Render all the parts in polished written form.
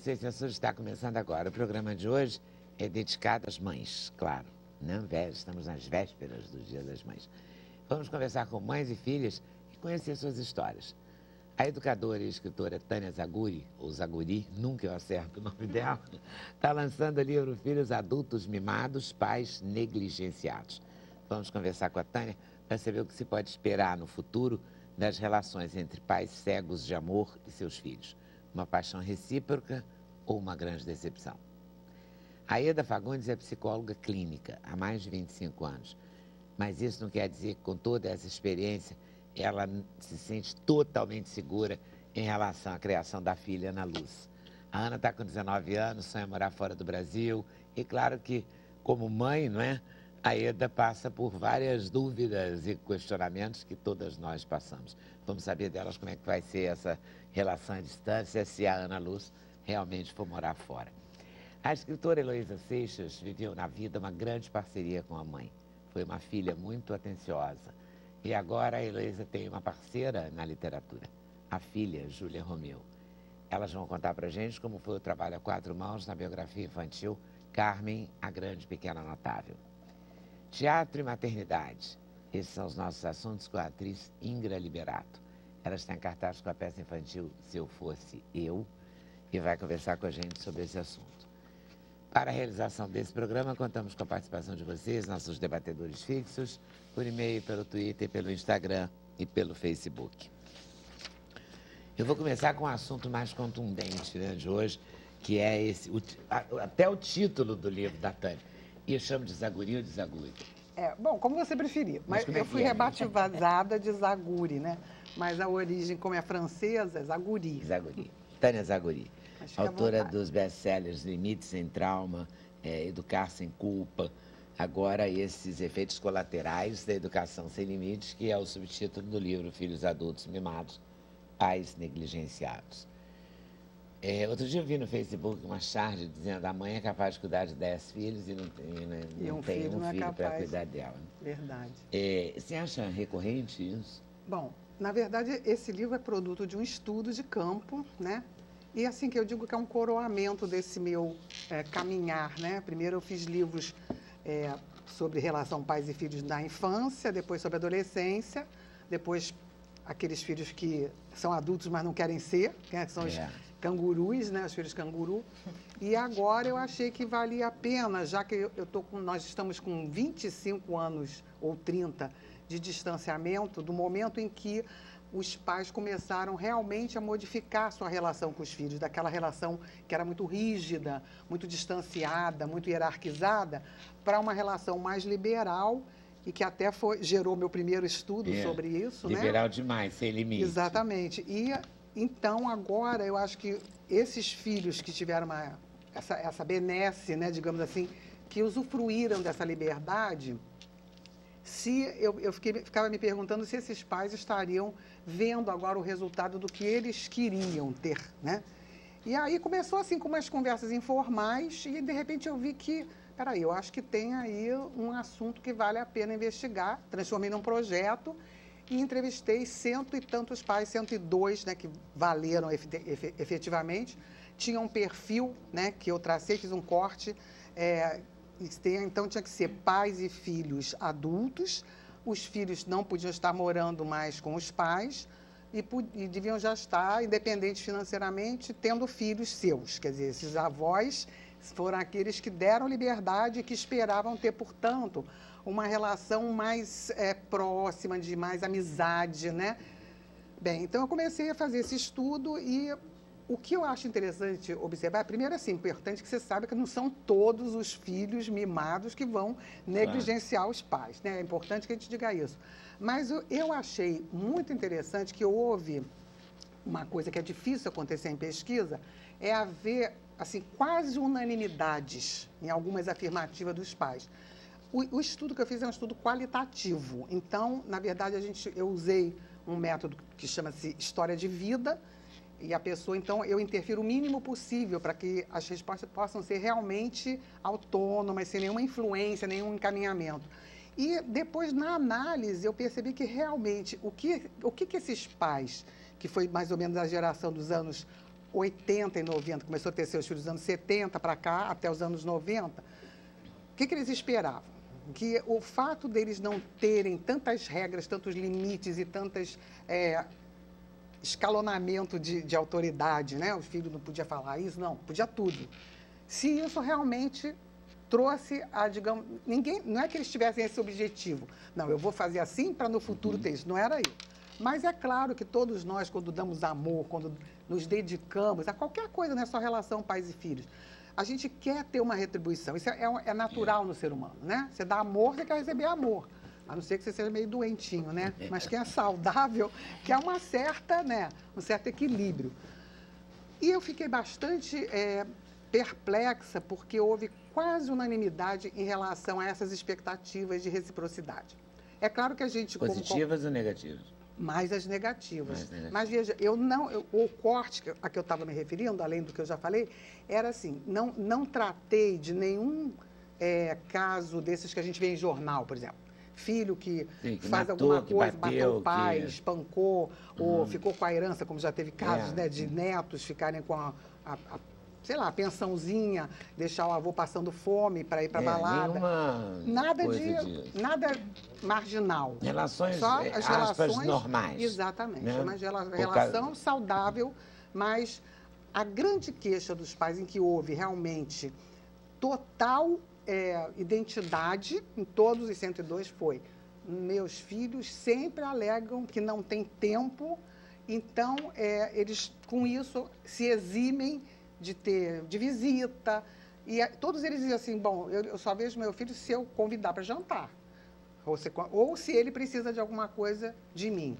sei se a sua está começando agora. O programa de hoje é dedicado às mães, claro. Estamos nas vésperas do Dia das Mães. Vamos conversar com mães e filhas e conhecer suas histórias. A educadora e escritora Tânia Zaguri, ou Zaguri, nunca eu acerto o nome dela, está lançando o livro Filhos Adultos Mimados, Pais Negligenciados. Vamos conversar com a Tânia para saber o que se pode esperar no futuro das relações entre pais cegos de amor e seus filhos. Uma paixão recíproca ou uma grande decepção. A Eda Fagundes é psicóloga clínica há mais de 25 anos, mas isso não quer dizer que com toda essa experiência ela se sente totalmente segura em relação à criação da filha Ana Luz. A Ana está com 19 anos, sonha morar fora do Brasil e claro que, como mãe, não é? A Eda passa por várias dúvidas e questionamentos que todas nós passamos. Vamos saber delas como é que vai ser essa relação à distância se a Ana Luz realmente for morar fora. A escritora Heloísa Seixas viveu na vida uma grande parceria com a mãe. Foi uma filha muito atenciosa. E agora a Heloísa tem uma parceira na literatura, a filha Júlia Romeu. Elas vão contar pra gente como foi o trabalho a quatro mãos na biografia infantil Carmen, a Grande Pequena Notável. Teatro e maternidade. Esses são os nossos assuntos com a atriz Ingra Liberato. Ela está em cartaz com a peça infantil Se Eu Fosse Eu e vai conversar com a gente sobre esse assunto. Para a realização desse programa, contamos com a participação de vocês, nossos debatedores fixos, por e-mail, pelo Twitter, pelo Instagram e pelo Facebook. Eu vou começar com um assunto mais contundente, né, de hoje, que é esse, até o título do livro da Tânia. E eu chamo de Zaguri ou de Zaguri? Bom, como você preferir. Mas eu fui rebatizada de Zaguri, né? Mas a origem, como é francesa, é Zaguri. Zaguri. Tânia Zaguri. Autora dos best-sellers Limites sem Trauma, Educar Sem Culpa. Agora, esses efeitos colaterais da educação sem limites, que é o subtítulo do livro Filhos Adultos Mimados, Pais Negligenciados. Outro dia eu vi no Facebook uma charge dizendo que a mãe é capaz de cuidar de 10 filhos e não tem um filho para cuidar dela. Verdade. Você acha recorrente isso? Bom, na verdade, esse livro é produto de um estudo de campo, né? E assim que eu digo que é um coroamento desse meu caminhar, né? Primeiro eu fiz livros sobre relação pais e filhos na infância, depois sobre adolescência, depois aqueles filhos que são adultos, mas não querem ser, né? Que são os cangurus, né? Os filhos canguru. E agora eu achei que valia a pena, já que nós estamos com 25 anos ou 30 de distanciamento do momento em que os pais começaram realmente a modificar a sua relação com os filhos, daquela relação que era muito rígida, muito distanciada, muito hierarquizada, para uma relação mais liberal e que até gerou meu primeiro estudo sobre isso. Liberal, né? Demais, sem limite. Exatamente. E então agora eu acho que esses filhos que tiveram essa benesse, né, digamos assim, que usufruíram dessa liberdade, eu ficava me perguntando se esses pais estariam vendo agora o resultado do que eles queriam ter, né? E aí começou assim com umas conversas informais e de repente eu vi que, peraí, eu acho que tem aí um assunto que vale a pena investigar. Transformei num projeto e entrevistei 100 e tantos pais, 102, né, que valeram efetivamente. Tinha um perfil, né, que eu tracei, fiz um corte. Então, tinha que ser pais e filhos adultos, os filhos não podiam estar morando mais com os pais e deviam já estar independentes financeiramente, tendo filhos seus. Quer dizer, esses avós foram aqueles que deram liberdade e que esperavam ter, portanto, uma relação mais próxima, de mais amizade, né? Bem, então eu comecei a fazer esse estudo e o que eu acho interessante observar, primeiro, assim, importante que você saiba que não são todos os filhos mimados que vão negligenciar os pais, né? É importante que a gente diga isso. Mas eu achei muito interessante que houve uma coisa que é difícil acontecer em pesquisa, é haver, assim, quase unanimidades em algumas afirmativas dos pais. O estudo que eu fiz é um estudo qualitativo. Então, na verdade, eu usei um método que chama-se história de vida, e a pessoa, então, eu interfiro o mínimo possível para que as respostas possam ser realmente autônomas, sem nenhuma influência, nenhum encaminhamento. E depois, na análise, eu percebi que realmente o que esses pais, que foi mais ou menos a geração dos anos 80 e 90, começou a ter seus filhos dos anos 70 para cá, até os anos 90, o que eles esperavam? Que o fato deles não terem tantas regras, tantos limites e tantas escalonamento de autoridade, né? O filho não podia falar isso, não, podia tudo. Se isso realmente trouxe a, digamos, ninguém, não é que eles tivessem esse objetivo, não, eu vou fazer assim para no futuro ter isso, não era isso. Mas é claro que todos nós, quando damos amor, quando nos dedicamos a qualquer coisa, não é só relação pais e filhos, a gente quer ter uma retribuição. Isso é natural no ser humano, né? Você dá amor, você quer receber amor. A não ser que você seja meio doentinho, né? Mas quem é saudável quer uma certa, né? Um certo equilíbrio. E eu fiquei bastante perplexa, porque houve quase unanimidade em relação a essas expectativas de reciprocidade. É claro que a gente... Positivas ou negativas? Mais as negativas. Mas veja, o corte a que eu estava me referindo, além do que eu já falei, era assim, não tratei de nenhum caso desses que a gente vê em jornal, por exemplo. Filho que faz matou, alguma coisa, bateu o pai, que... espancou, ou ficou com a herança, como já teve casos, né, de netos ficarem com sei lá, pensãozinha, deixar o avô passando fome para ir para balada. Nada marginal. Relações, só as relações normais. Exatamente. Né? Uma relação saudável, mas a grande queixa dos pais em que houve realmente total identidade em todos os 102 foi: meus filhos sempre alegam que não tem tempo, então eles com isso se eximem de visita, e todos eles diziam assim, bom, eu só vejo meu filho se eu convidar para jantar, ou se ele precisa de alguma coisa de mim.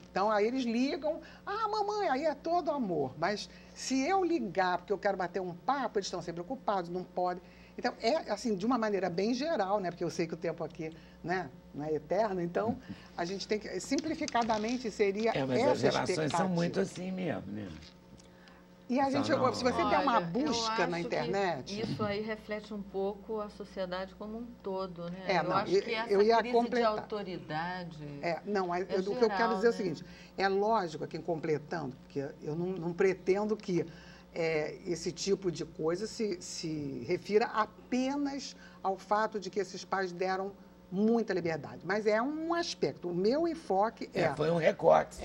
Então, aí eles ligam, mamãe, aí é todo amor, mas se eu ligar porque eu quero bater um papo, eles estão sempre ocupados, não podem. Então, assim, de uma maneira bem geral, né, porque eu sei que o tempo aqui, né, não é eterno, então a gente tem que, simplificadamente, seria mas essa as relações expectativa. são muito assim mesmo, né? E a gente, se você der uma busca na internet... Isso aí reflete um pouco a sociedade como um todo, né? Eu acho que essa crise de autoridade o que eu quero dizer é o seguinte, é lógico que, completando, porque eu não pretendo que esse tipo de coisa se refira apenas ao fato de que esses pais deram muita liberdade, mas é um aspecto. O meu enfoque foi um recorte,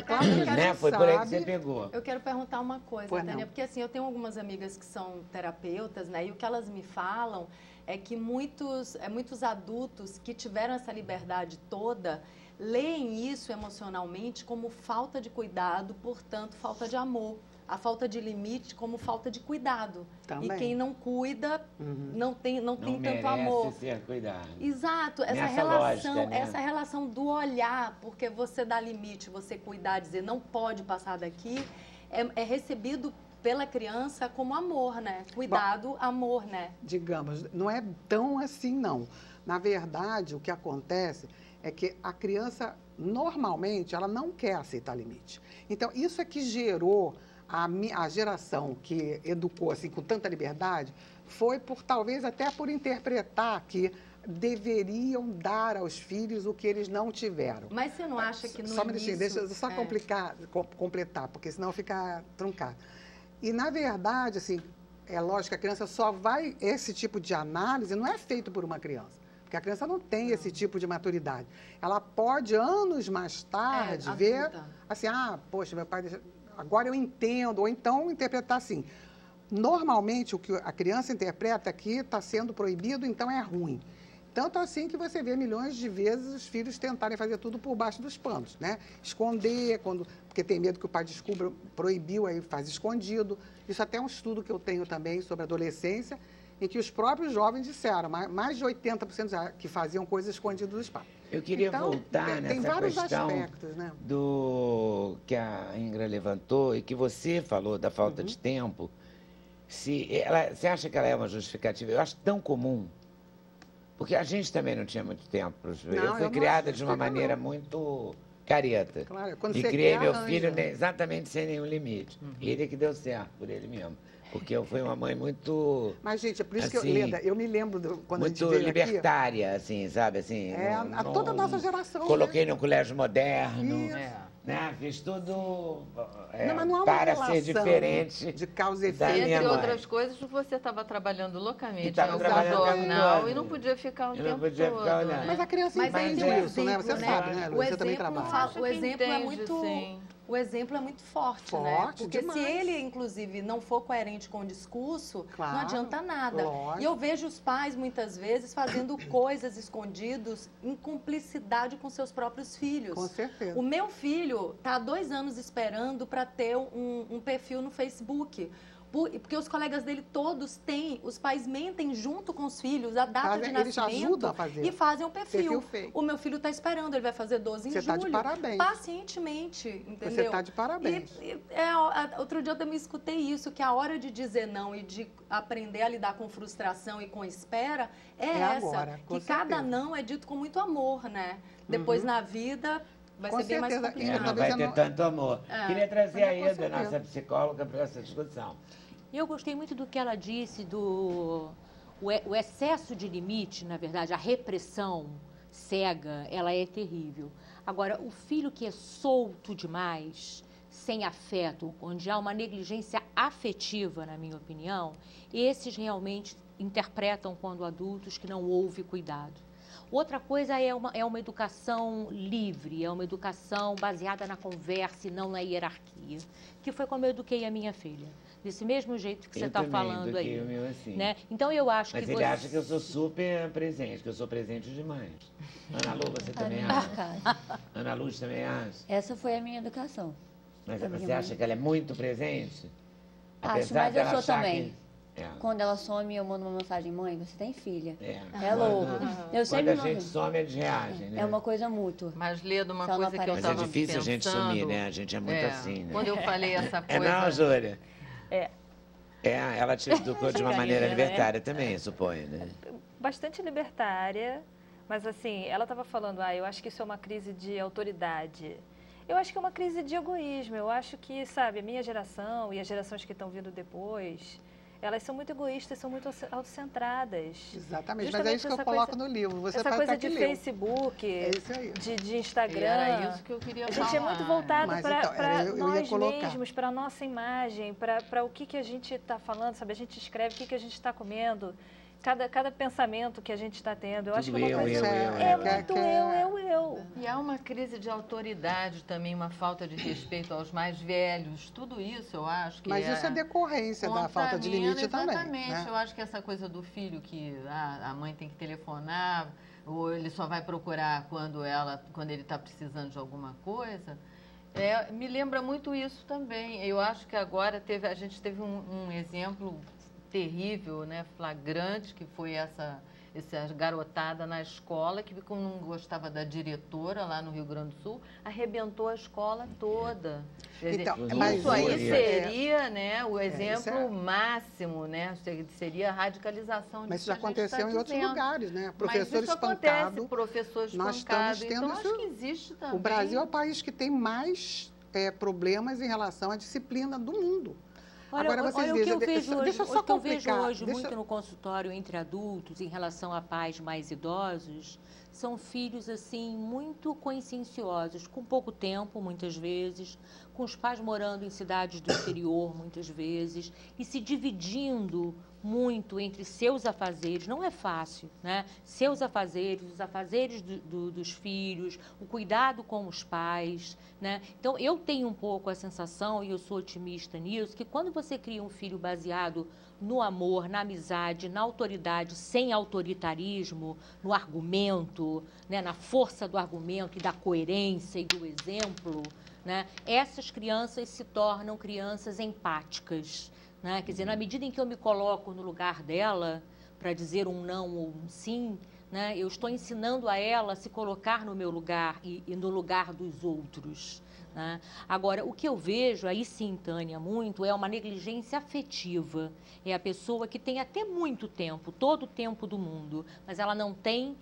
claro que foi por aí que você pegou. Eu quero perguntar uma coisa, Tânia, porque assim, eu tenho algumas amigas que são terapeutas, né? E o que elas me falam é que muitos adultos que tiveram essa liberdade toda leem isso emocionalmente como falta de cuidado, portanto, falta de amor. A falta de limite como falta de cuidado. Também. E quem não cuida não tem tanto amor. Não merece ser cuidado. Exato. Essa relação do olhar, porque você dá limite, você cuidar, dizer não pode passar daqui, é recebido pela criança como amor, né? Cuidado, amor, né? Digamos, não é tão assim, não. Na verdade, o que acontece é que a criança, normalmente, ela não quer aceitar limite. Então, isso é que gerou... A geração que educou assim, com tanta liberdade foi talvez até por interpretar que deveriam dar aos filhos o que eles não tiveram. Mas você não acha que no Só um minutinho, deixa eu só completar, porque senão fica truncado. E, na verdade, assim, é lógico que a criança só vai... Esse tipo de análise não é feito por uma criança, porque a criança não tem esse tipo de maturidade. Ela pode, anos mais tarde, ver assim, poxa, meu pai... Agora eu entendo, ou então interpretar assim. Normalmente, o que a criança interpreta aqui está sendo proibido, então é ruim. Tanto assim que você vê milhões de vezes os filhos tentarem fazer tudo por baixo dos panos, né? Esconder, porque tem medo que o pai descubra, proibiu, aí faz escondido. Isso até é um estudo que eu tenho também sobre adolescência, em que os próprios jovens disseram, mais de 80% que faziam coisas escondidas dos pais. Eu queria voltar nessa questão do que a Ingra levantou e que você falou da falta de tempo. Você acha que ela é uma justificativa? Eu acho tão comum, porque a gente também não tinha muito tempo. Eu fui criada de uma maneira muito careta. Claro, quando e você criei meu filho exatamente sem nenhum limite. Ele que deu certo por ele mesmo. Porque eu fui uma mãe muito... Mas, gente, é por isso que eu me lembro quando a gente veio muito libertária, assim, sabe? Assim, toda a nossa geração. Coloquei no colégio moderno. né? Fiz tudo Não, mas não há uma para relação ser diferente de causa e da efeito. minha Entre mãe. outras coisas, você estava trabalhando loucamente em Estava algum trabalhando o tempo jornal todo. e não podia ficar o Eu não tempo podia todo. ficar olhando. Mas a criança Mas aí entende tem um isso, né? Você exemplo, sabe, né, O Lu? Você também exemplo, trabalha. Acho o que exemplo é entende, muito... sim. O exemplo é muito forte, né? Forte, Porque demais. se ele, inclusive, não for coerente com o discurso, Claro, não adianta nada. lógico. E eu vejo os pais, muitas vezes, fazendo coisas escondidos em cumplicidade com seus próprios filhos. Com certeza. O meu filho está há 2 anos esperando para ter um perfil no Facebook. Porque os colegas dele todos têm, os pais mentem junto com os filhos, a data de Eles nascimento ajudam a fazer. e fazem um perfil. fake. O meu filho está esperando, ele vai fazer 12 em Você julho. está de parabéns. Pacientemente, entendeu? Você está de parabéns. Outro dia eu também escutei isso, que a hora de dizer não e de aprender a lidar com frustração e com espera é essa. Agora, com que cada certeza. não é dito com muito amor, né? Depois na vida vai Com ser bem mais certeza. complicado. Não Talvez vai eu ter não- tanto amor. Queria trazer Mas a com Eda, certeza. nossa psicóloga, para essa discussão. Eu gostei muito do que ela disse o excesso de limite, na verdade, a repressão cega, ela é terrível. Agora, o filho que é solto demais, sem afeto, onde há uma negligência afetiva, na minha opinião, esses realmente interpretam quando adultos que não houve cuidado. Outra coisa é uma educação livre, é uma educação baseada na conversa e não na hierarquia, que foi como eu eduquei a minha filha. Desse mesmo jeito que você está falando aí. O meu assim. Né? Então eu acho Mas que ele você... acha que eu sou super presente, que eu sou presente demais. Ana Lu, você também acha? Ana Luz também acha? Essa foi a minha educação. Mas Da minha você mãe. acha que ela é muito presente? Acho, mas eu dela sou achar também. que- É. Quando ela some, eu mando uma mensagem: mãe, você tem filha. É. É louco. Eu Quando sempre a gente mando. some, eles reagem, né? É uma coisa mútua. Mas, Leda, uma Só não coisa que eu aparece. Mas é estava difícil a gente sumir, pensando, né? A gente é muito assim, né? Quando eu falei essa É coisa... não, Júlia? É. É, ela te educou de uma maneira Carinha, né? libertária também, suponho, né? Bastante libertária, mas assim, ela estava falando, eu acho que isso é uma crise de autoridade. Eu acho que é uma crise de egoísmo. Eu acho que, sabe, a minha geração e as gerações que estão vindo depois, elas são muito egoístas, são muito autocentradas. Exatamente, mas Justamente é isso que eu essa coloco coisa- no livro. Você Essa tá coisa até que de leu. Facebook, É isso aí. de Instagram. Era isso que eu queria A falar. gente é muito voltado Mas, para então, eu ia nós colocar. mesmos, para a nossa imagem, para o que a gente está falando, sabe? A gente escreve o que a gente está comendo, cada pensamento que a gente está tendo. Eu acho que é uma Tudo coisa... eu. É muito eu. E há uma crise de autoridade também, uma falta de respeito aos mais velhos. Tudo isso, eu acho que Mas isso é decorrência da falta de limite também. Exatamente. Né? Eu acho que essa coisa do filho que a mãe tem que telefonar, ou ele só vai procurar quando ele está precisando de alguma coisa, me lembra muito isso também. Eu acho que agora a gente teve um exemplo terrível, né, flagrante, que foi essa garotada na escola, que como não gostava da diretora lá no Rio Grande do Sul, arrebentou a escola toda. Quer dizer, Então, mas isso aí isso seria, né, o isso exemplo é- máximo, né? Seria a radicalização Mas isso disso já que a gente aconteceu está em outros dizendo. lugares, né? Mas Professor isso espancado. acontece, professor Nós espancado. estamos tendo Então, isso- acho que existe também. O Brasil é o país que tem mais problemas em relação à disciplina do mundo. Agora vocês olha o que eu vejam, vejo hoje, deixa eu só o que eu vejo complicar. hoje muito no consultório entre adultos em relação a pais mais idosos, são filhos assim muito conscienciosos, com pouco tempo muitas vezes, com os pais morando em cidades do exterior muitas vezes e se dividindo muito entre seus afazeres, não é fácil, né? Seus afazeres, os afazeres dos filhos, o cuidado com os pais, né? Então, eu tenho um pouco a sensação, e eu sou otimista nisso, que quando você cria um filho baseado no amor, na amizade, na autoridade, sem autoritarismo, no argumento, né? Na força do argumento e da coerência e do exemplo, né? Essas crianças se tornam crianças empáticas, né? Quer dizer, na medida em que eu me coloco no lugar dela para dizer um não ou um sim, né? Eu estou ensinando a ela a se colocar no meu lugar e no lugar dos outros, né? Agora, o que eu vejo, aí sim, Tânia, muito, é uma negligência afetiva. É a pessoa que tem até muito tempo, todo o tempo do mundo, mas ela não tem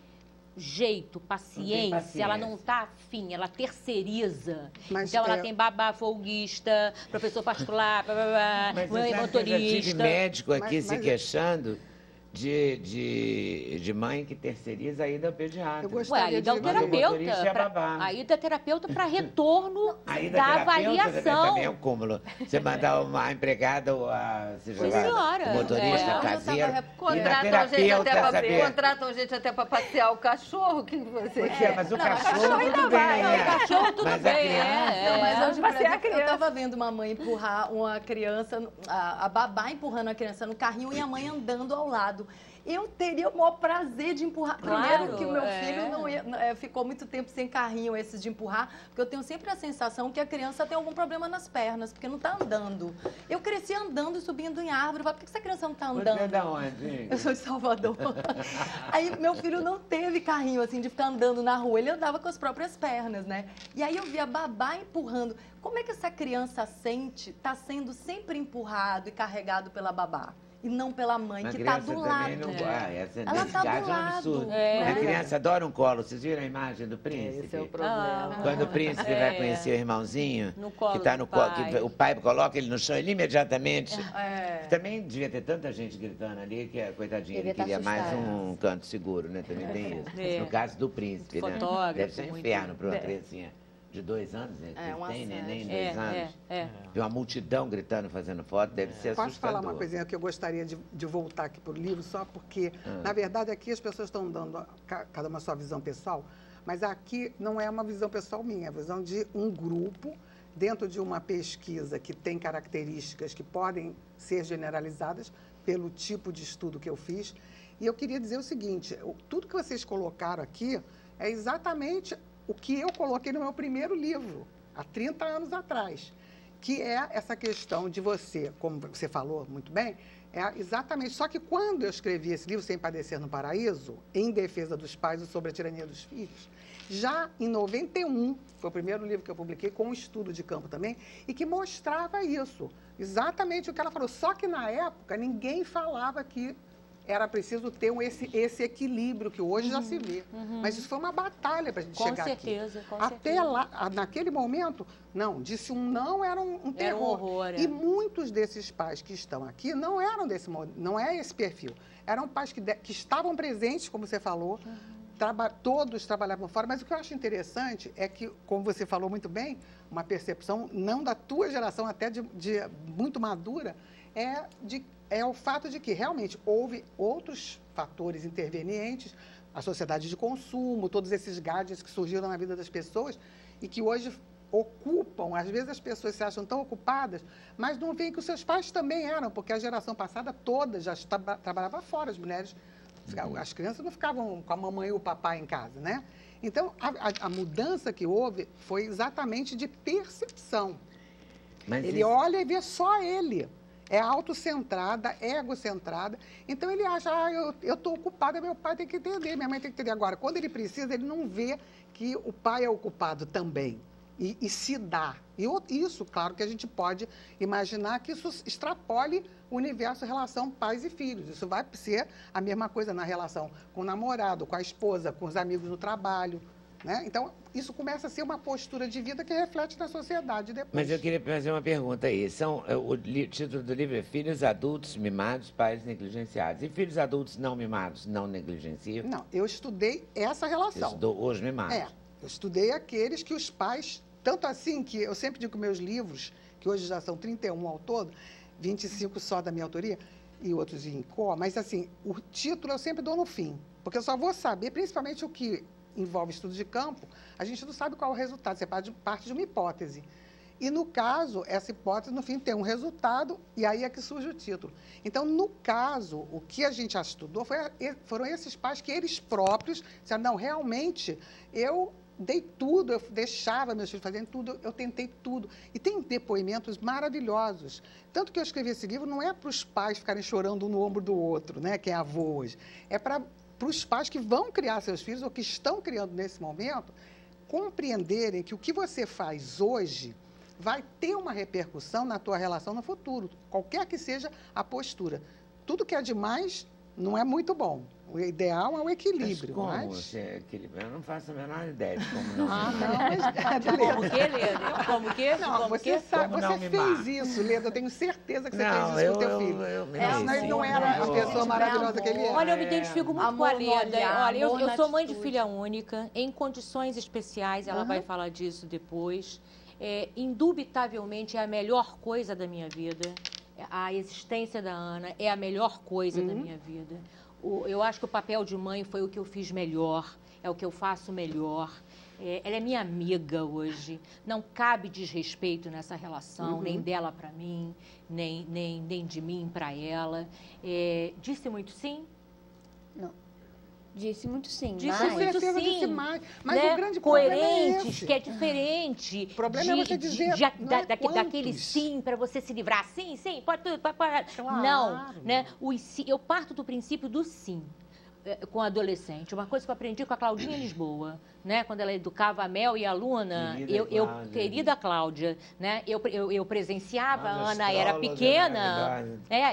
jeito, paciência, ela não está afim, ela terceiriza. Mas, então, ela tem babá folguista, professor particular, Mas mãe você sabe que eu já tive motorista. médico aqui Mas- se mas- queixando de mãe que terceiriza a ida ao pediatra. Ué, a ida ao terapeuta. A ida ao terapeuta para retorno da avaliação. Também é um cúmulo. Você mandar uma empregada ou o motorista caseiro. Contratam gente até para passear o cachorro, que você quer. Mas o cachorro tudo bem. O cachorro tudo bem. Mas hoje, por exemplo, eu estava vendo uma mãe empurrar uma criança, a babá empurrando a criança no carrinho e a mãe andando ao lado. Eu teria o maior prazer de empurrar. Primeiro que o meu filho ficou muito tempo sem carrinho, esses de empurrar, porque eu tenho sempre a sensação que a criança tem algum problema nas pernas, porque não está andando. Eu cresci andando e subindo em árvore. Por que essa criança não está andando? Você é da onde? Eu sou de Salvador. Aí meu filho não teve carrinho, assim, de ficar andando na rua. Ele andava com as próprias pernas, né? E aí eu vi a babá empurrando. Como é que essa criança sente está sendo sempre empurrado e carregado pela babá? E não pela mãe, que está do lado. Ela está do lado. A criança adora um colo. Vocês viram a imagem do príncipe? Esse é o problema. Quando o príncipe vai conhecer o irmãozinho, que está no colo, que o pai coloca ele no chão, ele imediatamente... Também devia ter tanta gente gritando ali, que a coitadinha, ele queria mais um canto seguro, né? Também tem isso. No caso do príncipe, né? Deve ser um inferno para uma criancinha de 2 anos, né? Tem neném de 2 anos. Ver uma multidão gritando, fazendo foto, deve ser assustador. Posso falar uma coisinha que eu gostaria de voltar aqui para o livro, só porque, na verdade, aqui as pessoas estão dando cada uma sua visão pessoal, mas aqui não é uma visão pessoal minha, é a visão de um grupo dentro de uma pesquisa que tem características que podem ser generalizadas pelo tipo de estudo que eu fiz. E eu queria dizer o seguinte, tudo que vocês colocaram aqui é exatamente o que eu coloquei no meu primeiro livro, há 30 anos atrás, que é essa questão de você, como você falou muito bem, é exatamente... Só que quando eu escrevi esse livro, Sem Padecer no Paraíso, em defesa dos pais e sobre a tirania dos filhos, já em 91, foi o primeiro livro que eu publiquei, com um estudo de campo também, e que mostrava isso, exatamente o que ela falou. Só que, na época, ninguém falava que era preciso ter esse equilíbrio que hoje já se vê. Mas isso foi uma batalha para a gente chegar aqui. Até lá, naquele momento, não, disse um não, era um terror. Era um horror, E muitos desses pais que estão aqui não eram não é esse perfil. Eram pais que estavam presentes, como você falou, todos trabalhavam fora, mas o que eu acho interessante é que, como você falou muito bem, uma percepção não da tua geração, até de muito madura, é o fato de que realmente houve outros fatores intervenientes, a sociedade de consumo, todos esses gadgets que surgiram na vida das pessoas e que hoje ocupam, às vezes as pessoas se acham tão ocupadas, mas não veem que os seus pais também eram, porque a geração passada toda já trabalhava fora, as mulheres, as crianças não ficavam com a mamãe e o papai em casa, né? Então, a mudança que houve foi exatamente de percepção. Ele olha e vê só ele. É autocentrada, egocentrada. Então, ele acha, eu estou ocupada, meu pai tem que entender, minha mãe tem que entender. Agora, quando ele precisa, ele não vê que o pai é ocupado também. E se dá. E isso, claro, que a gente pode imaginar que isso extrapole o universo relação pais e filhos. Isso vai ser a mesma coisa na relação com o namorado, com a esposa, com os amigos no trabalho. Né? Então, isso começa a ser uma postura de vida que reflete na sociedade depois. Mas eu queria fazer uma pergunta aí. O título do livro é Filhos Adultos Mimados, Pais Negligenciados. E filhos adultos não mimados, não negligenciam? Não, eu estudei essa relação. Você estudou os mimados? Eu estudei aqueles que os pais... Tanto assim que eu sempre digo que meus livros, que hoje já são 31 ao todo, 25 só da minha autoria e outros em có, mas assim, o título eu sempre dou no fim, porque eu só vou saber, principalmente o que envolve estudo de campo, a gente não sabe qual é o resultado, você parte de uma hipótese. E, no caso, essa hipótese, no fim, tem um resultado, e aí é que surge o título. Então, no caso, o que a gente já estudou foram esses pais que eles próprios disseram, não, realmente, eu dei tudo, eu deixava meus filhos fazendo tudo, eu tentei tudo. E tem depoimentos maravilhosos. Tanto que eu escrevi esse livro, não é para os pais ficarem chorando um no ombro do outro, né, quem é avô hoje. É para os pais que vão criar seus filhos, ou que estão criando nesse momento, compreenderem que o que você faz hoje vai ter uma repercussão na tua relação no futuro, qualquer que seja a postura. Tudo que é demais não é muito bom. O ideal é o equilíbrio. Mas como você equilibra? Eu não faço a menor ideia de como não. Como que, Leda? Como que? Não, você sabe, você fez isso, Leda. Eu tenho certeza que você fez isso com o teu filho. Senão ele não era a pessoa maravilhosa que ele é. Olha, eu me identifico muito com a Leda. Olha, eu sou mãe de filha única, em condições especiais, ela vai falar disso depois. Indubitavelmente é a melhor coisa da minha vida. A existência da Ana é a melhor coisa da minha vida. Eu acho que o papel de mãe foi o que eu fiz melhor, é o que eu faço melhor. Ela é minha amiga hoje. Não cabe desrespeito nessa relação, nem dela para mim, nem de mim para ela. Disse muito sim? Não. Disse muito sim. Disse muito sim. Disse mais. Mas né? o grande problema Coerentes, é esse. que é diferente. O problema é você dizer daquele sim para você se livrar. Sim, pode tudo. Claro. Não, né? Eu parto do princípio do sim com adolescente. Uma coisa que eu aprendi com a Claudinha Lisboa, né? Quando ela educava a Mel e a Luna, querida Cláudia, né? Eu presenciava, a Ana era pequena,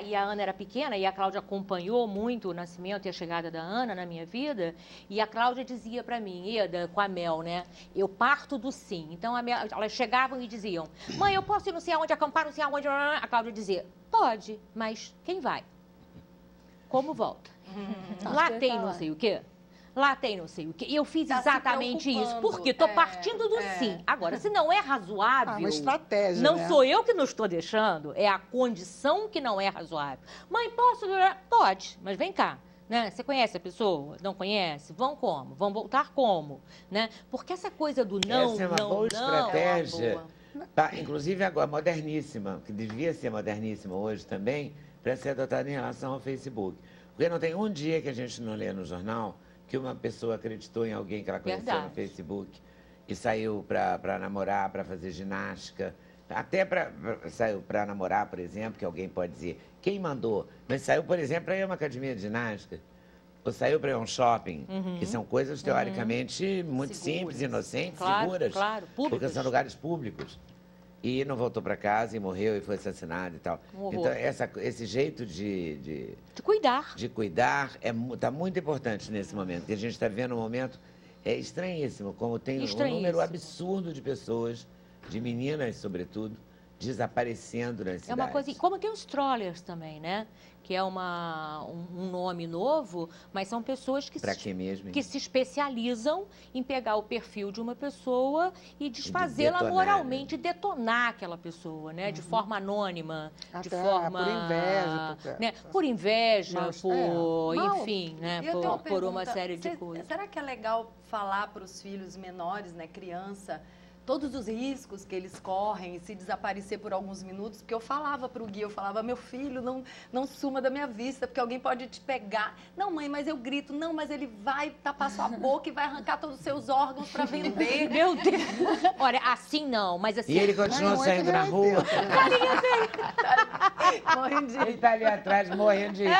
e a Ana era pequena, e a Cláudia acompanhou muito o nascimento e a chegada da Ana na minha vida, e a Cláudia dizia para mim, Eda, com a Mel, né? Eu parto do sim. Então, elas chegavam e diziam, mãe, eu posso ir não sei aonde, acampar não sei aonde? A Cláudia dizia, pode, mas quem vai? Como volta? Lá tem não sei o quê. Lá tem não sei o quê. E eu fiz exatamente isso. Porque estou partindo do sim. Agora, se não é razoável... uma estratégia, não sou eu que não estou deixando, é a condição que não é razoável. Mãe, posso? Pode, mas vem cá. Né? Você conhece a pessoa? Não conhece? Vão como? Vão voltar como? Né? Porque essa coisa do não, essa é uma boa estratégia. Inclusive agora, moderníssima, que devia ser moderníssima hoje também, para ser adotada em relação ao Facebook. Porque não tem um dia que a gente não lê no jornal que uma pessoa acreditou em alguém que ela conheceu no Facebook e saiu para namorar, para fazer ginástica. Até saiu para namorar, por exemplo, que alguém pode dizer, quem mandou? Mas saiu, por exemplo, para ir a uma academia de ginástica. Ou saiu para ir a um shopping, que são coisas, teoricamente, muito simples, inocentes, seguras. Claro, porque são lugares públicos. E não voltou para casa e morreu e foi assassinado e tal. Então, esse jeito de cuidar. De cuidar está muito importante nesse momento. E a gente está vivendo um momento estranhíssimo, como tem um número absurdo de pessoas, de meninas, sobretudo, desaparecendo nas cidades. É uma coisa, como tem os trollers também, né? Que é um nome novo, mas são pessoas que se especializam em pegar o perfil de uma pessoa e desfazê-la moralmente, detonar aquela pessoa, né? De forma anônima, de forma... Por inveja. Né? Por inveja, enfim, né? Por uma série de coisas. Será que é legal falar para os filhos menores, né? Criança... todos os riscos que eles correm, se desaparecer por alguns minutos, porque eu falava para o Gui, eu falava, meu filho, não suma da minha vista, porque alguém pode te pegar. Não, mãe, mas eu grito, não, mas ele vai tapar sua boca e vai arrancar todos os seus órgãos para vender. Meu Deus! Olha, assim não, mas assim... E ele continua saindo na rua. Ele está ali atrás, morrendo de rir.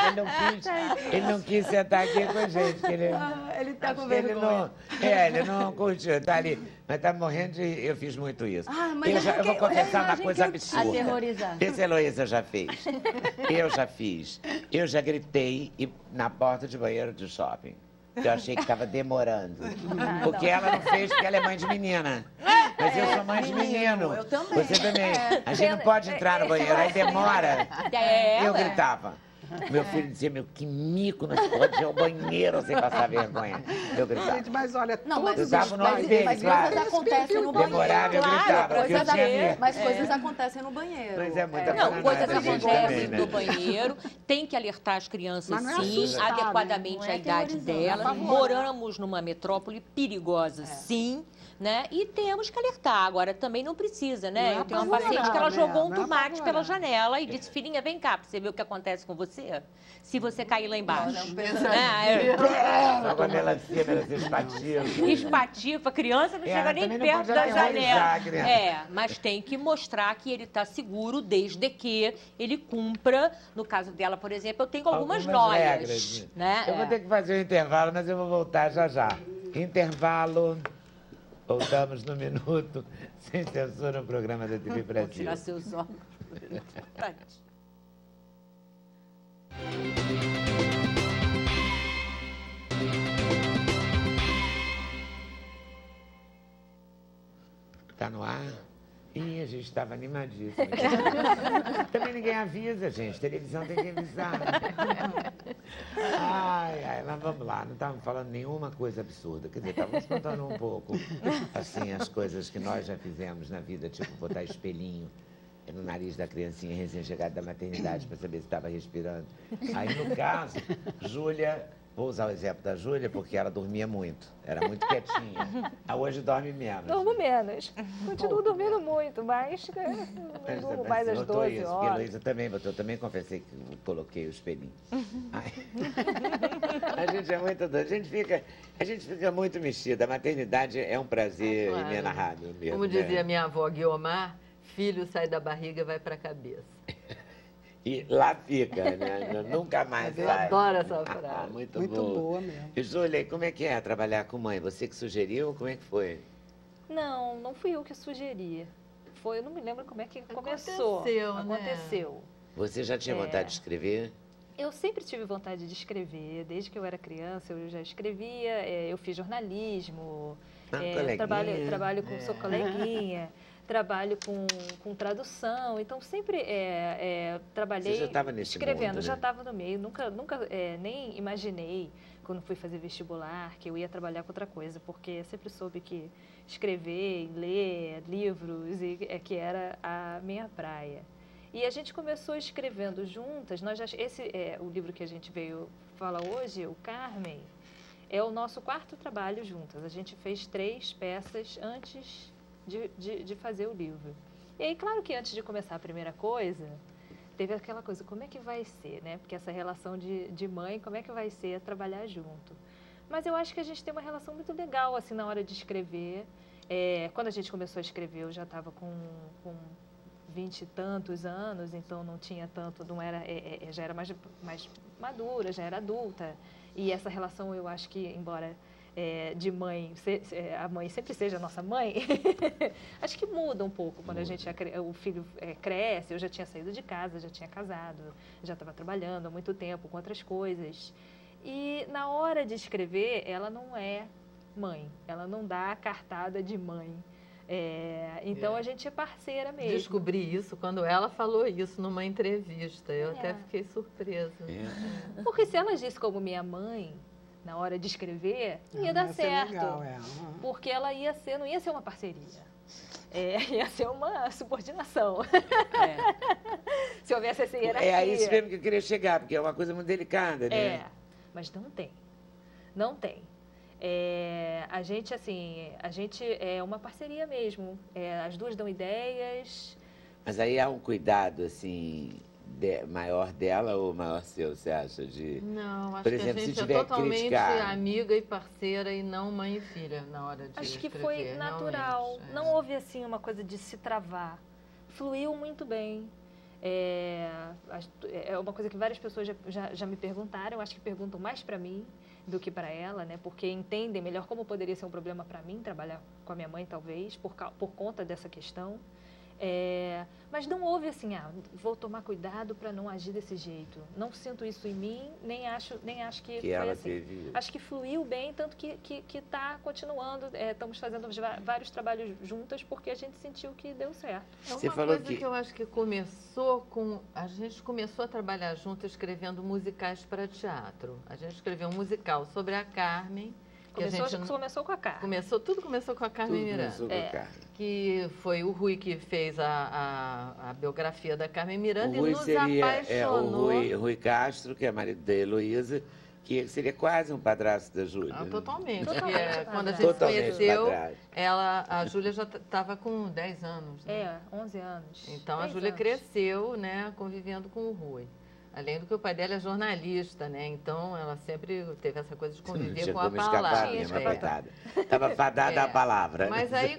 Ele não quis sentar aqui com a gente. Ele está com vergonha. Ele não curtiu, está ali. Mas está morrendo de rir. Eu fiz muito isso. Eu vou confessar uma coisa absurda. Esse Heloísa já fez. Eu já fiz. Eu já gritei na porta de banheiro do shopping. Eu achei que estava demorando. Porque ela não fez, porque ela é mãe de menina. Mas eu sou mãe de menino. Eu também. Você também. A gente não pode entrar no banheiro, aí demora. Eu gritava. Meu filho dizia, que mico, não se pode ir ao banheiro sem passar vergonha. Eu gritava. Gente, mas olha, eu dava o nome dele, claro. Coisas acontecem no banheiro. Demorava, eu gritava. Mas coisas acontecem no banheiro. Mas é muita Não, coisas acontecem no banheiro. Tem que alertar as crianças, sim, adequadamente à idade delas. Moramos numa metrópole perigosa, sim. Né? E temos que alertar. Agora, também não precisa, né? Eu tenho uma paciente que ela jogou um tomate pela janela e disse, filhinha, vem cá, pra você ver o que acontece com você, se você cair lá embaixo. Joga melancia, espatifa. Espatifa, criança não chega nem perto da janela. Mas tem que mostrar que ele está seguro desde que ele cumpra. No caso dela, por exemplo, eu tenho algumas noias. Né? Eu vou ter que fazer um intervalo, mas eu vou voltar já. Intervalo. Voltamos no Minuto Sem Censura, no programa da TV Brasil. Vou tirar seus óculos. está no ar. E a gente estava animadíssimo. Também ninguém avisa, gente. Televisão tem que avisar. Ai, mas vamos lá. Não estávamos falando nenhuma coisa absurda. Quer dizer, estávamos contando um pouco, assim, as coisas que nós já fizemos na vida, tipo botar espelhinho no nariz da criancinha recém-chegada da maternidade para saber se estava respirando. Aí, no caso, Júlia... Vou usar o exemplo da Júlia, porque ela dormia muito. Era muito quietinha. Hoje dorme menos. Durmo menos. Continuo dormindo muito, mas não durmo mais às 12 horas. E a Heloísa também botou. Eu também confessei que coloquei o espelhinho. A gente é muito doido. A gente fica muito mexida. A maternidade é um prazer inenarrável mesmo. Como dizia minha avó Guiomar, filho sai da barriga e vai para a cabeça. E lá fica, né? Nunca mais sai. Eu adoro essa frase. Muito boa mesmo. E, Júlia, como é que é trabalhar com mãe? Você que sugeriu? Como é que foi? Não fui eu que sugeri. Eu não me lembro como é que começou. Aconteceu. Né? Você já tinha vontade de escrever? Eu sempre tive vontade de escrever. Desde que eu era criança, eu já escrevia. Eu fiz jornalismo. Trabalho com sou coleguinha. Trabalho com tradução, então sempre trabalhei. Você já estava nesse escrevendo, mundo, né? Já estava no meio. Nunca nem imaginei, quando fui fazer vestibular, que eu ia trabalhar com outra coisa, porque sempre soube que escrever, ler livros, que era a minha praia. E a gente começou escrevendo juntas. O livro que a gente veio falar hoje, o Carmen, é o nosso 4º trabalho juntas. A gente fez 3 peças antes de fazer o livro. E aí, claro que antes de começar a primeira coisa, teve aquela coisa, como é que vai ser, né? Porque essa relação de mãe, como é que vai ser trabalhar junto? Mas eu acho que a gente tem uma relação muito legal, assim, na hora de escrever. Quando a gente começou a escrever, eu já estava com 20 e tantos anos, então não tinha tanto, não era, já era mais madura, já era adulta. E essa relação, eu acho que, embora de mãe, a mãe sempre seja a nossa mãe, acho que muda um pouco quando o filho cresce. Eu já tinha saído de casa, já tinha casado, já estava trabalhando há muito tempo com outras coisas. E na hora de escrever, ela não é mãe, ela não dá a cartada de mãe. Então a gente é parceira mesmo. Descobri isso quando ela falou isso numa entrevista. Eu até fiquei surpresa. Porque se ela disse como minha mãe, na hora de escrever, não ia dar certo. Legal, Porque ela não ia ser uma parceria. Ia ser uma subordinação. Se houvesse essa hierarquia. É isso mesmo que eu queria chegar, porque é uma coisa muito delicada, né? Mas não tem. Não tem. A gente é uma parceria mesmo. As duas dão ideias. Mas aí há um cuidado, assim, maior dela ou maior seu, você acha? Não, acho por exemplo, que a gente se tiver totalmente criticar... amiga e parceira e não mãe e filha na hora de Acho escrever. que foi natural. Não houve, assim, uma coisa de se travar. Fluiu muito bem. É uma coisa que várias pessoas já me perguntaram. Acho que perguntam mais para mim do que para ela, né? Porque entendem melhor como poderia ser um problema para mim trabalhar com a minha mãe, talvez, por conta dessa questão. Mas não houve assim, vou tomar cuidado para não agir desse jeito. Não sinto isso em mim, nem acho que foi ela assim. Teve... Acho que fluiu bem, tanto que está continuando. Estamos fazendo vários trabalhos juntas porque a gente sentiu que deu certo. Uma coisa que eu acho que a gente começou a trabalhar juntas escrevendo musicais para teatro. A gente escreveu um musical sobre a Carmen. Começou com a Carmen. Tudo começou com a Carmen Miranda. Que foi o Rui que fez a biografia da Carmen Miranda e nos apaixonou. O Rui Castro, que é marido da Heloísa, que seria quase um padrasto da Júlia. Totalmente. Quando a gente se conheceu, a Júlia já estava com 10 anos. Né? 11 anos. Então a Júlia cresceu, né, convivendo com o Rui. Além do que o pai dela é jornalista, né? Então, ela sempre teve essa coisa de conviver com a palavra. Estava fadada a palavra. Mas aí,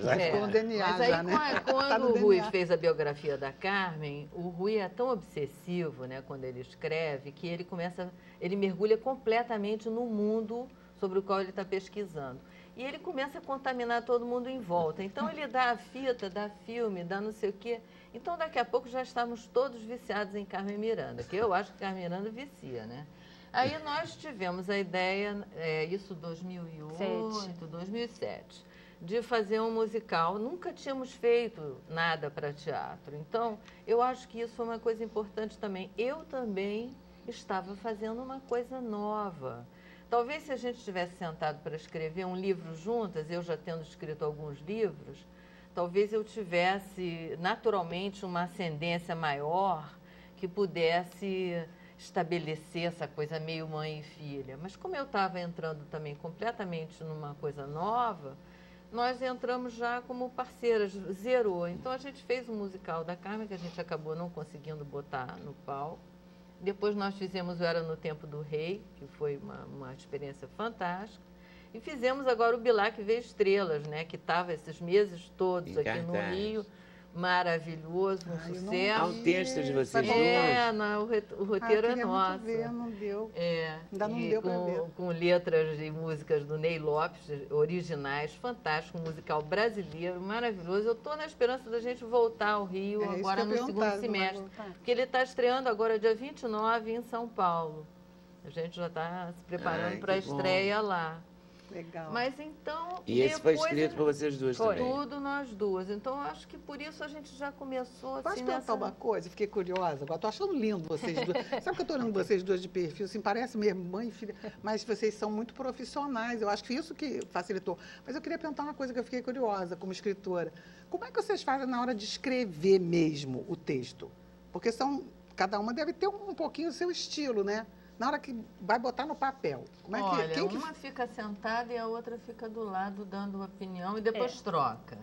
quando o Rui fez a biografia da Carmen, o Rui é tão obsessivo, né, quando ele escreve, que ele mergulha completamente no mundo sobre o qual ele está pesquisando. E ele começa a contaminar todo mundo em volta. Então, ele dá a fita, dá filme, dá não sei o quê. Então, daqui a pouco, já estamos todos viciados em Carmen Miranda, que eu acho que Carmen Miranda vicia, né? Aí, nós tivemos a ideia, isso 2008, 2007. de fazer um musical. Nunca tínhamos feito nada para teatro. Então, eu acho que isso foi uma coisa importante também. Eu também estava fazendo uma coisa nova. Talvez se a gente tivesse sentado para escrever um livro juntas, eu já tendo escrito alguns livros, talvez eu tivesse naturalmente uma ascendência maior que pudesse estabelecer essa coisa meio mãe e filha. Mas como eu estava entrando também completamente numa coisa nova, nós entramos já como parceiras, zerou. Então a gente fez um musical da Carmen, que a gente acabou não conseguindo botar no palco. Depois nós fizemos o Era no Tempo do Rei, que foi uma experiência fantástica. E fizemos agora o Bilac Vê Estrelas, né? Que estava esses meses todos aqui no Rio. Maravilhoso, um sucesso. Há um texto de vocês duas? O roteiro é nosso. Ver, não deu. Ainda não deu para ver. Com letras e músicas do Ney Lopes, originais, fantástico, um musical brasileiro, maravilhoso. Eu estou na esperança da gente voltar ao Rio agora no segundo semestre. Porque ele está estreando agora dia 29 em São Paulo. A gente já está se preparando para a estreia lá. Legal. Mas então... E esse foi escrito por vocês duas também? Tudo nós duas. Então, eu acho que por isso a gente já começou assim... Posso perguntar uma coisa? Fiquei curiosa. Agora, estou achando lindo vocês duas. Sabe que eu estou olhando vocês duas de perfil? Assim, parece mesmo mãe e filha. Mas vocês são muito profissionais. Eu acho que isso que facilitou. Mas eu queria perguntar uma coisa que eu fiquei curiosa como escritora. Como é que vocês fazem na hora de escrever mesmo o texto? Porque cada uma deve ter um pouquinho o seu estilo, né? Na hora que vai botar no papel. Como é Olha, que uma fica sentada e a outra fica do lado dando opinião e depois troca.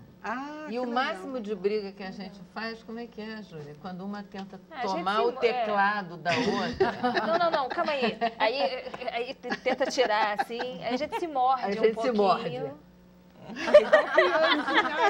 E o máximo de briga que a gente faz, como é que é, Júlia? Quando uma tenta tomar o teclado da outra. Não, calma aí. Aí tenta tirar, assim, aí a gente se morde um pouquinho.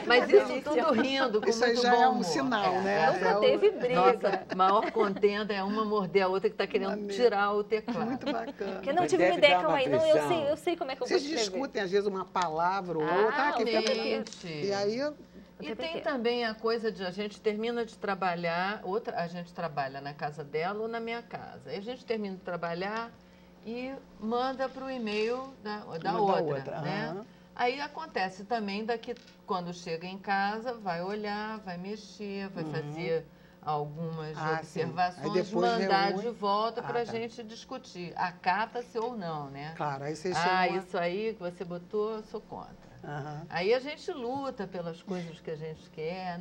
Mas isso tudo rindo, com isso aí muito já bom é um sinal, né? Nunca teve briga. Nossa, maior contenda é uma morder a outra que está querendo tirar o teclado. Muito bacana. Porque não tive uma ideia, calma aí. Não, eu sei como é que eu vou escrever. Vocês discutem, às vezes, uma palavra ou outra. E aí... E tem também a coisa de a gente termina de trabalhar, a gente trabalha na casa dela ou na minha casa. Aí a gente termina de trabalhar e manda para o e-mail da outra, né? Aí acontece também quando chega em casa, vai olhar, vai mexer, vai fazer algumas observações, mandar de volta para a gente discutir. Acata-se ou não, né? Claro, aí vocês isso aí que você botou, eu sou contra. Aí a gente luta pelas coisas que a gente quer.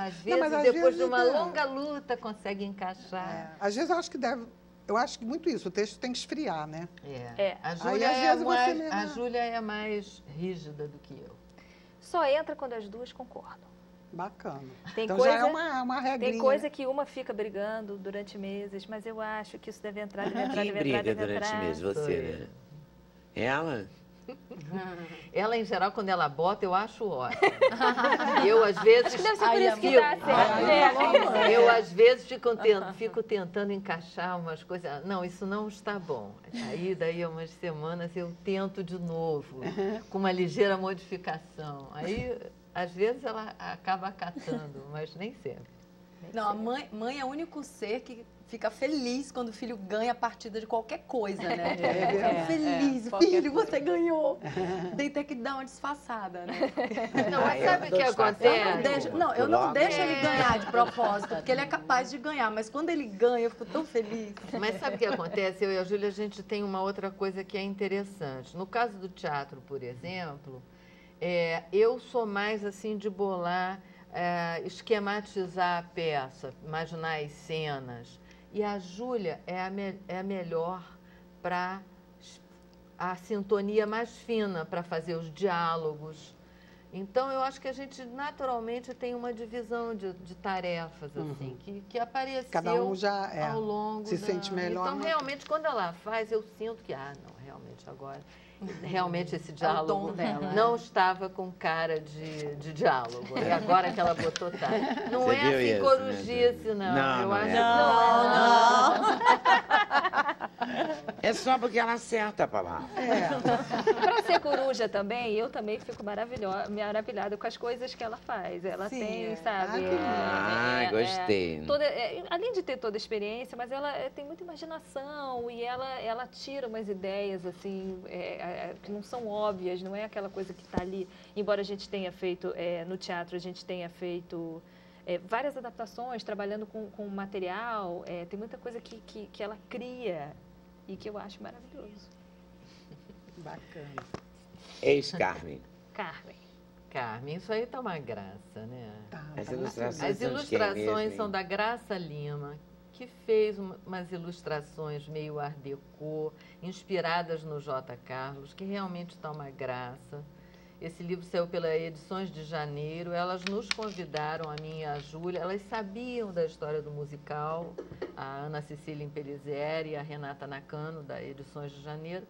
Às vezes, depois de uma longa luta, consegue encaixar. Às vezes eu acho que eu acho que muito isso, o texto tem que esfriar, né? A Júlia é mais rígida do que eu. Só entra quando as duas concordam. Bacana. Então já é uma regrinha. Tem coisa que uma fica brigando durante meses, mas eu acho que isso deve entrar, Quem briga durante meses? Você, né? Ela? Ela, em geral, quando ela bota, eu acho ótimo. Eu, às vezes... Deve ser por isso que dá certo. Eu, às vezes, fico tentando encaixar umas coisas. Não, isso não está bom. Aí, daí a umas semanas, eu tento de novo, com uma ligeira modificação. Aí, às vezes, ela acaba acatando, mas nem sempre. Não, a mãe é o único ser que fica feliz quando o filho ganha a partida de qualquer coisa, né? Feliz, filho, você ganhou. Tem que dar uma disfarçada, né? Não, mas sabe o que acontece? Eu não deixo ele ganhar de propósito, porque ele é capaz de ganhar, mas quando ele ganha, eu fico tão feliz. Mas sabe o que acontece? Eu e a Júlia, a gente tem uma outra coisa que é interessante. No caso do teatro, por exemplo, eu sou mais assim de bolar, esquematizar a peça, imaginar as cenas. E a Júlia é a melhor para a sintonia mais fina, para fazer os diálogos. Então, eu acho que a gente naturalmente tem uma divisão de tarefas, assim, que apareceu cada um já ao longo se sente melhor. Então, realmente, quando ela faz, eu sinto que, realmente agora... Realmente esse diálogo não estava com cara de diálogo. E agora que ela botou, tá. Não é assim isso, corujice, não. Não, eu acho não. É só porque ela acerta a palavra. Para ser coruja também, eu também fico maravilhada com as coisas que ela faz. Ela tem, sabe... Gostei. Além de ter toda a experiência, mas ela tem muita imaginação e ela tira umas ideias, assim, que não são óbvias, não é aquela coisa que está ali. Embora a gente tenha feito, no teatro, a gente tenha feito... várias adaptações, trabalhando com material, tem muita coisa que ela cria e que eu acho maravilhoso. Bacana. Ex-Carmen. Carmen, isso aí tá uma graça, né? As ilustrações, As ilustrações são da Graça Lima, que fez umas ilustrações meio art déco, inspiradas no J. Carlos, que realmente tá uma graça. Esse livro saiu pela Edições de Janeiro. Elas nos convidaram, a mim e a Júlia. Elas sabiam da história do musical, a Ana Cecília Impellizieri e a Renata Nakano, da Edições de Janeiro.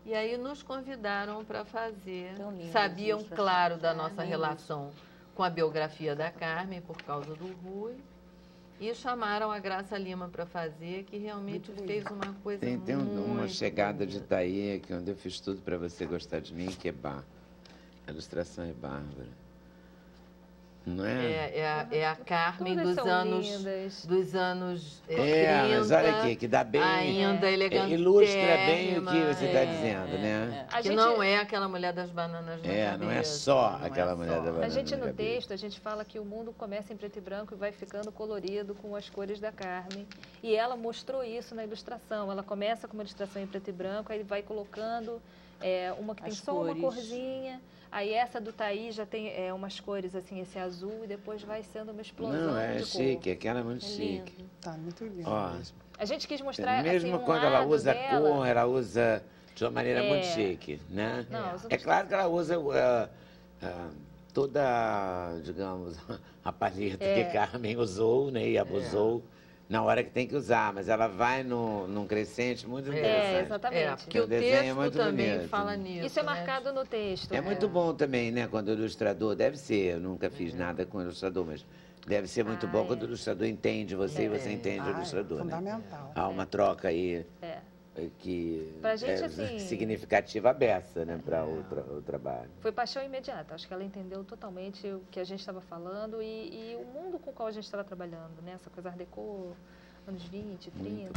E aí nos convidaram para fazer. Sabiam, claro, da nossa relação com a biografia da Carmen, por causa do Rui. E chamaram a Graça Lima para fazer, que realmente fez uma coisa tem uma chegada de Thaí, que onde eu fiz tudo para você gostar de mim, que é bar. A ilustração é bárbara. Não é? É a Carmen dos anos 30. Mas olha aqui, que dá bem... Ainda elegante. Ilustra bem o que você está dizendo, né? Que não é aquela mulher das bananas na cabeça. Não é só aquela mulher da banana. A gente, no texto, a gente fala que o mundo começa em preto e branco e vai ficando colorido com as cores da Carmen. E ela mostrou isso na ilustração. Ela começa com uma ilustração em preto e branco, aí vai colocando uma que tem só uma corzinha. Aí essa do Thaí já tem umas cores assim, esse azul, e depois vai sendo uma explosão de cor. Chique, aquela é muito chique. Tá muito lindo. A gente quis mostrar mesmo assim, quando ela usa dela. cor, ela usa de uma maneira muito chique, né? É claro que ela usa toda, digamos, a paleta que Carmen usou, né, e abusou. Na hora que tem que usar, mas ela vai num crescente muito interessante. Exatamente. Porque o texto também bonito. Fala nisso. Isso é marcado no texto. É muito bom também, né? Quando o ilustrador, deve ser, eu nunca fiz nada com o ilustrador, mas deve ser muito bom quando o ilustrador entende você e você entende o ilustrador. Fundamental. Né? Há uma troca aí que pra gente, assim, significativa aberta, né, para o trabalho. Foi paixão imediata. Acho que ela entendeu totalmente o que a gente estava falando e o mundo com o qual a gente estava trabalhando, né? Essa coisa art déco, anos 20, 30.